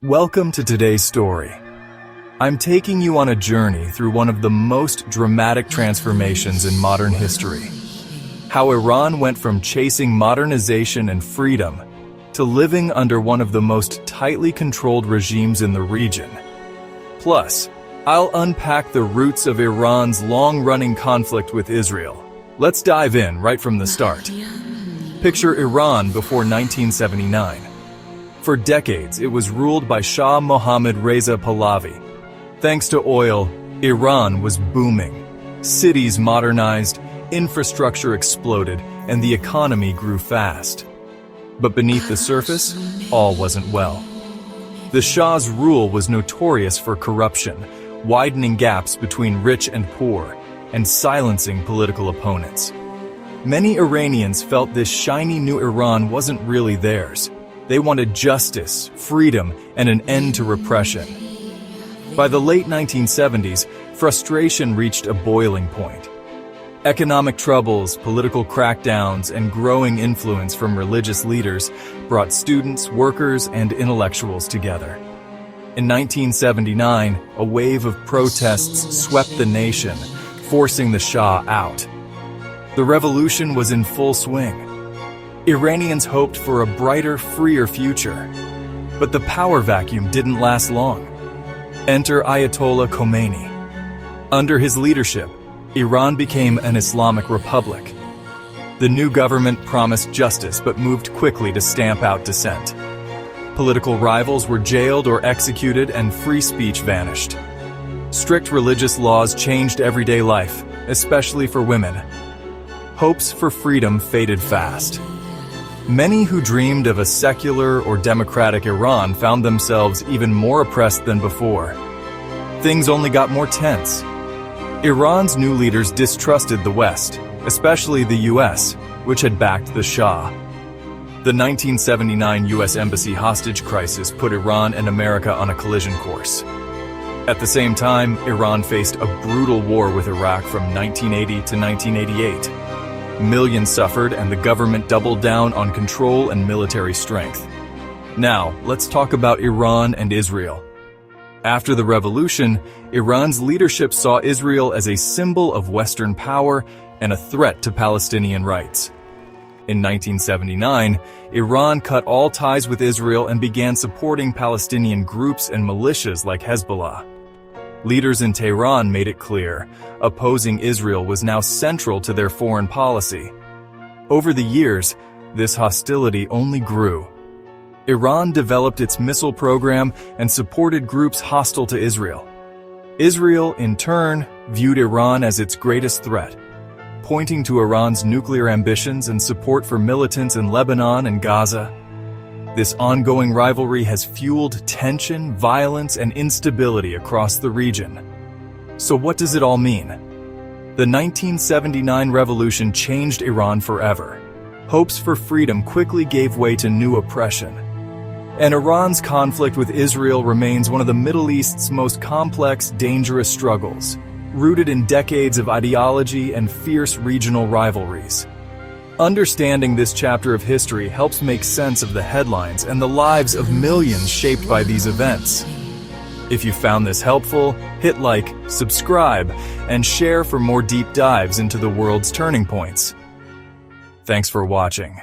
Welcome to today's story. I'm taking you on a journey through one of the most dramatic transformations in modern history. How Iran went from chasing modernization and freedom to living under one of the most tightly controlled regimes in the region. Plus, I'll unpack the roots of Iran's long-running conflict with Israel. Let's dive in right from the start. Picture Iran before 1979. For decades, it was ruled by Shah Mohammad Reza Pahlavi. Thanks to oil, Iran was booming. Cities modernized, infrastructure exploded, and the economy grew fast. But beneath the surface, all wasn't well. The Shah's rule was notorious for corruption, widening gaps between rich and poor, and silencing political opponents. Many Iranians felt this shiny new Iran wasn't really theirs. They wanted justice, freedom, and an end to repression. By the late 1970s, frustration reached a boiling point. Economic troubles, political crackdowns, and growing influence from religious leaders brought students, workers, and intellectuals together. In 1979, a wave of protests swept the nation, forcing the Shah out. The revolution was in full swing. Iranians hoped for a brighter, freer future. But the power vacuum didn't last long. Enter Ayatollah Khomeini. Under his leadership, Iran became an Islamic republic. The new government promised justice but moved quickly to stamp out dissent. Political rivals were jailed or executed, and free speech vanished. Strict religious laws changed everyday life, especially for women. Hopes for freedom faded fast. Many who dreamed of a secular or democratic Iran found themselves even more oppressed than before. Things only got more tense. Iran's new leaders distrusted the West, especially the US, which had backed the Shah. The 1979 US Embassy hostage crisis put Iran and America on a collision course. At the same time, Iran faced a brutal war with Iraq from 1980 to 1988. Millions suffered, and the government doubled down on control and military strength. Now, let's talk about Iran and Israel. After the revolution, Iran's leadership saw Israel as a symbol of Western power and a threat to Palestinian rights. In 1979, Iran cut all ties with Israel and began supporting Palestinian groups and militias like Hezbollah. Leaders in Tehran made it clear, opposing Israel was now central to their foreign policy. Over the years, this hostility only grew. Iran developed its missile program and supported groups hostile to Israel. Israel, in turn, viewed Iran as its greatest threat, pointing to Iran's nuclear ambitions and support for militants in Lebanon and Gaza. This ongoing rivalry has fueled tension, violence, and instability across the region. So what does it all mean? The 1979 revolution changed Iran forever. Hopes for freedom quickly gave way to new oppression. And Iran's conflict with Israel remains one of the Middle East's most complex, dangerous struggles, rooted in decades of ideology and fierce regional rivalries. Understanding this chapter of history helps make sense of the headlines and the lives of millions shaped by these events. If you found this helpful, hit like, subscribe, and share for more deep dives into the world's turning points. Thanks for watching.